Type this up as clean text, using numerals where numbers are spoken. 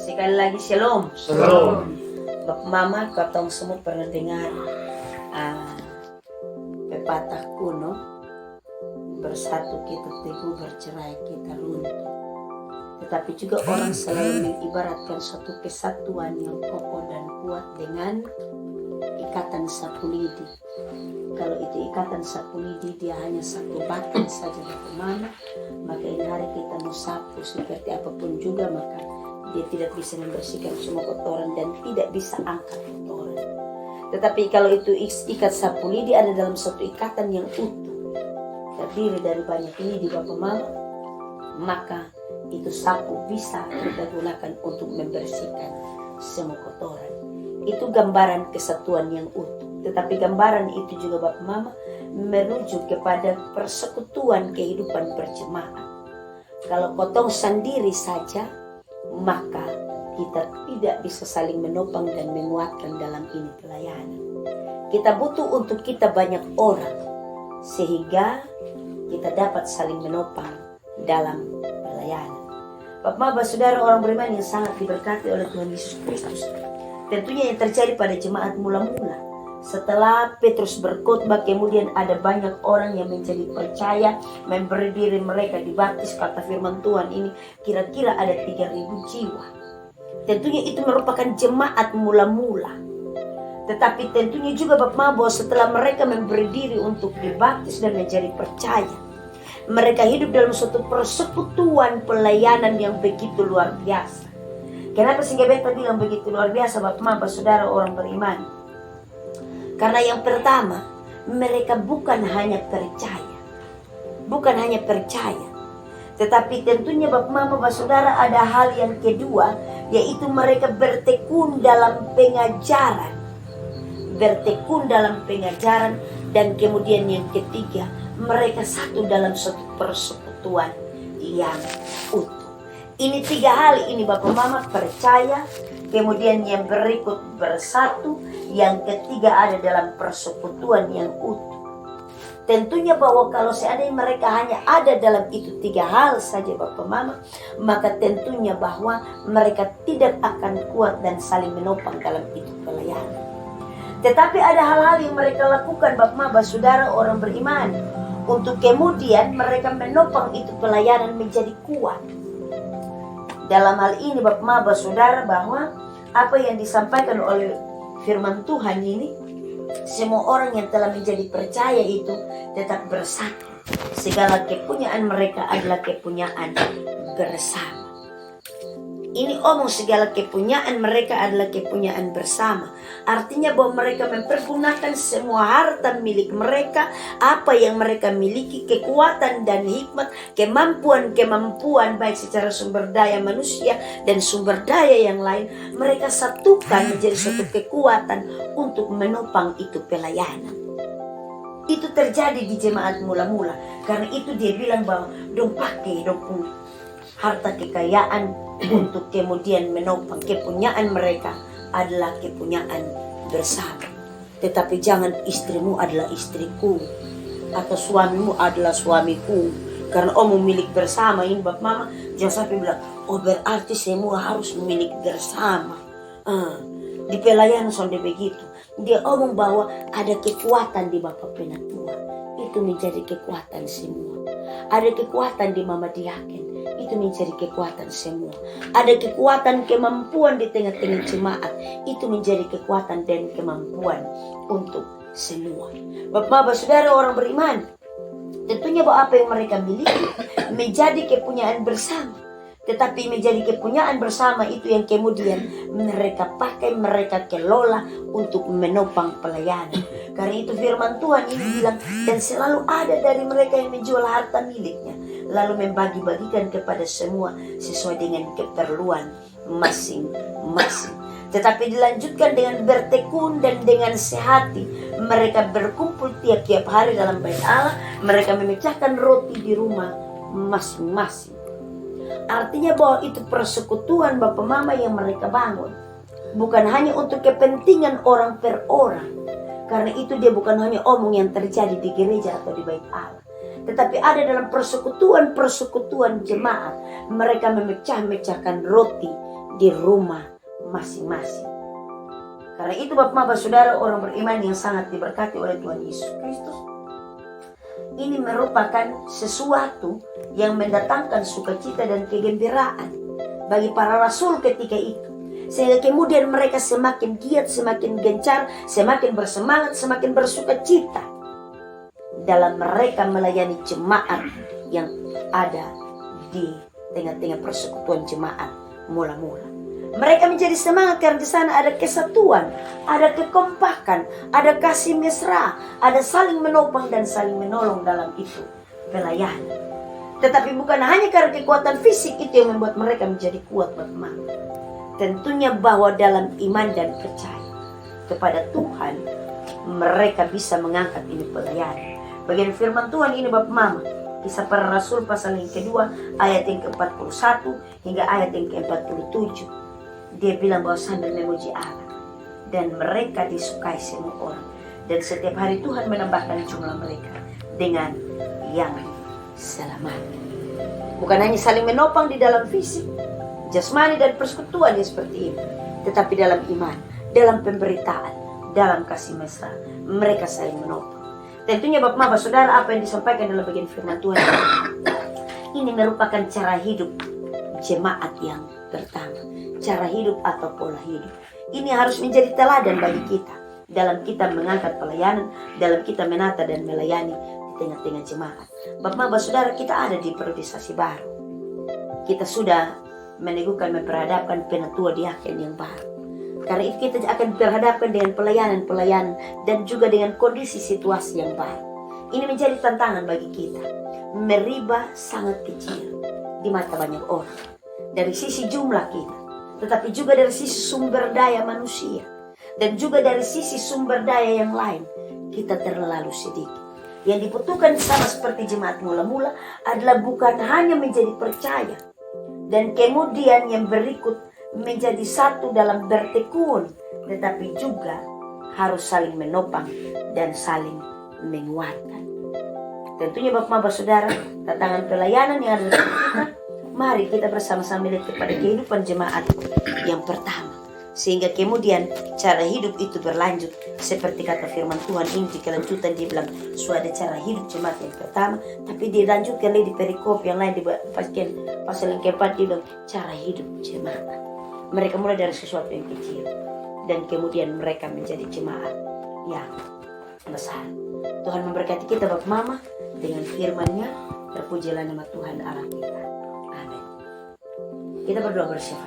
Sekali lagi shalom. Shalom. Bapak Mama, katong semua pernah dengar pepatah kuno, bersatu kita teguh, bercerai kita runtuh. Tetapi juga orang selalu mengibaratkan suatu kesatuan yang kokoh dan kuat dengan ikatan sapu lidi. Kalau itu ikatan sapu lidi, dia hanya satu batang saja Bapak Mama, maka ini hari kita mau sapu seperti apapun juga, maka dia tidak bisa membersihkan semua kotoran dan tidak bisa angkat kotoran. Tetapi kalau itu ikat sapu lidi ada dalam satu ikatan yang utuh, terdiri dari banyak lidi Bapak Mama, maka itu sapu bisa kita gunakan untuk membersihkan semua kotoran. Itu gambaran kesatuan yang utuh. Tetapi gambaran itu juga Bapak Mama merujuk kepada persekutuan kehidupan berjemaat. Kalau kotong sendiri saja, maka kita tidak bisa saling menopang dan menguatkan dalam ini pelayanan. Kita butuh untuk kita banyak orang, sehingga kita dapat saling menopang dalam pelayanan. Bapak-bapak, saudara orang beriman yang sangat diberkati oleh Tuhan Yesus Kristus, tentunya yang terjadi pada jemaat mula-mula, setelah Petrus berkhotbah, kemudian ada banyak orang yang menjadi percaya, memberi diri mereka dibaptis. Kata firman Tuhan ini kira-kira ada 3.000 jiwa. Tentunya itu merupakan jemaat mula-mula. Tetapi tentunya juga Bapak bahwa setelah mereka memberi diri untuk dibaptis dan menjadi percaya, mereka hidup dalam suatu persekutuan pelayanan yang begitu luar biasa. Kenapa sehingga beta bilang begitu luar biasa Bapak saudara orang beriman? Karena yang pertama, mereka bukan hanya percaya. Bukan hanya percaya. Tetapi tentunya Bapak saudara ada hal yang kedua, yaitu mereka bertekun dalam pengajaran. Bertekun dalam pengajaran. Dan kemudian yang ketiga, mereka satu dalam suatu persekutuan yang utuh. Ini 3 hal ini Bapak Mama, percaya, kemudian yang berikut bersatu, yang ketiga ada dalam persekutuan yang utuh. Tentunya bahwa kalau seandainya mereka hanya ada dalam itu 3 hal saja Bapak Mama, maka tentunya bahwa mereka tidak akan kuat dan saling menopang dalam itu pelayanan. Tetapi ada hal-hal yang mereka lakukan Bapak Mama, saudara orang beriman, untuk kemudian mereka menopang itu pelayanan menjadi kuat. Dalam hal ini Bapak saudara bahwa apa yang disampaikan oleh firman Tuhan ini, semua orang yang telah menjadi percaya itu tetap bersatu. Segala kepunyaan mereka adalah kepunyaan bersama. Ini omong segala kepunyaan mereka adalah kepunyaan bersama. Artinya bahwa mereka mempergunakan semua harta milik mereka, apa yang mereka miliki, kekuatan dan hikmat, kemampuan baik secara sumber daya manusia dan sumber daya yang lain, mereka satukan menjadi suatu kekuatan untuk menopang itu pelayanan. Itu terjadi di jemaat mula-mula. Karena itu dia bilang bahwa dong pakai dong harta kekayaan untuk kemudian menopang kepunyaan mereka adalah kepunyaan bersama. Tetapi jangan istrimu adalah istriku atau suamimu adalah suamiku, karena milik bersama ini Bapak Mama. Jangan sampai bilang berarti semua harus milik bersama. Di pelayanan sampai begitu. Dia omong bahwa ada kekuatan di Bapak Penatua, itu menjadi kekuatan semua. Ada kekuatan di Mama Diaken, itu menjadi kekuatan semua. Ada kekuatan kemampuan di tengah-tengah jemaat, itu menjadi kekuatan dan kemampuan untuk semua. Bapak saudara orang beriman, tentunya bahwa apa yang mereka miliki menjadi kepunyaan bersama. Tetapi menjadi kepunyaan bersama itu yang kemudian mereka pakai, mereka kelola untuk menopang pelayanan. Karena itu firman Tuhan ini bilang, dan selalu ada dari mereka yang menjual harta miliknya, lalu membagi-bagikan kepada semua sesuai dengan keperluan masing-masing. Tetapi dilanjutkan dengan bertekun dan dengan sehati. Mereka berkumpul tiap-tiap hari dalam bait Allah. Mereka memecahkan roti di rumah masing-masing. Artinya bahwa itu persekutuan Bapak Mama yang mereka bangun. Bukan hanya untuk kepentingan orang per orang. Karena itu dia bukan hanya omong yang terjadi di gereja atau di bait Allah. tetapi ada dalam persekutuan jemaat. Mereka memecah-mecahkan roti di rumah masing-masing. Karena itu Bapak Saudara, orang beriman yang sangat diberkati oleh Tuhan Yesus Kristus, ini merupakan sesuatu yang mendatangkan sukacita dan kegembiraan bagi para rasul ketika itu. Sehingga kemudian mereka semakin giat, semakin gencar, semakin bersemangat, semakin bersukacita dalam mereka melayani jemaat yang ada di tengah-tengah persekutuan jemaat mula-mula. Mereka menjadi semangat karena di sana ada kesatuan, ada kekompakan, ada kasih mesra, ada saling menopang dan saling menolong dalam itu pelayanan. Tetapi bukan hanya karena kekuatan fisik itu yang membuat mereka menjadi kuat Bapak. Tentunya bahwa dalam iman dan percaya kepada Tuhan, mereka bisa mengangkat ini pelayanan. Bagian firman Tuhan ini Bapak Mama, Kisah Para Rasul pasal yang kedua ayat yang ke-41 hingga ayat yang ke-47. Dia bilang bahwa sambil memuji Allah, dan mereka disukai semua orang, dan setiap hari Tuhan menambahkan jumlah mereka dengan yang selamat. Bukan hanya saling menopang di dalam fisik, jasmani dan persekutuan yang seperti ini, tetapi dalam iman, dalam pemberitaan, dalam kasih mesra, mereka saling menopang. Tentunya Bapak Saudara, apa yang disampaikan dalam bagian firman Tuhan ini merupakan cara hidup jemaat yang pertama, cara hidup atau pola hidup. Ini harus menjadi teladan bagi kita dalam kita mengangkat pelayanan, dalam kita menata dan melayani di tengah-tengah jemaat. Bapak Saudara, kita ada di periodisasi baru. Kita sudah meneguhkan, memperhadapkan penatua diaken yang baru. Karena itu kita akan berhadapkan dengan pelayanan dan juga dengan kondisi situasi yang baru. Ini menjadi tantangan bagi kita. Meribah sangat kecil di mata banyak orang. Dari sisi jumlah kita, tetapi juga dari sisi sumber daya manusia. Dan juga dari sisi sumber daya yang lain, kita terlalu sedikit. Yang dibutuhkan sama seperti jemaat mula-mula adalah bukan hanya menjadi percaya, dan kemudian yang berikut menjadi satu dalam bertekun, tetapi juga harus saling menopang dan saling menguatkan. Tentunya Bapak Saudara, tantangan pelayanan yang ada dalam kita, mari kita bersama-sama melihat kepada kehidupan jemaat yang pertama, sehingga kemudian cara hidup itu berlanjut seperti kata firman Tuhan ini di kelanjutan. Dia bilang sudah cara hidup jemaat yang pertama, tapi dilanjutkan lagi di perikop yang lain di pasal yang keempat. Dia bilang cara hidup jemaat. Mereka mulai dari sesuatu yang kecil dan kemudian mereka menjadi jemaat yang besar. Tuhan memberkati kita Bapak Mama dengan firman-Nya. Terpujilah nama Tuhan Allah kita. Amin. Kita berdoa bersama.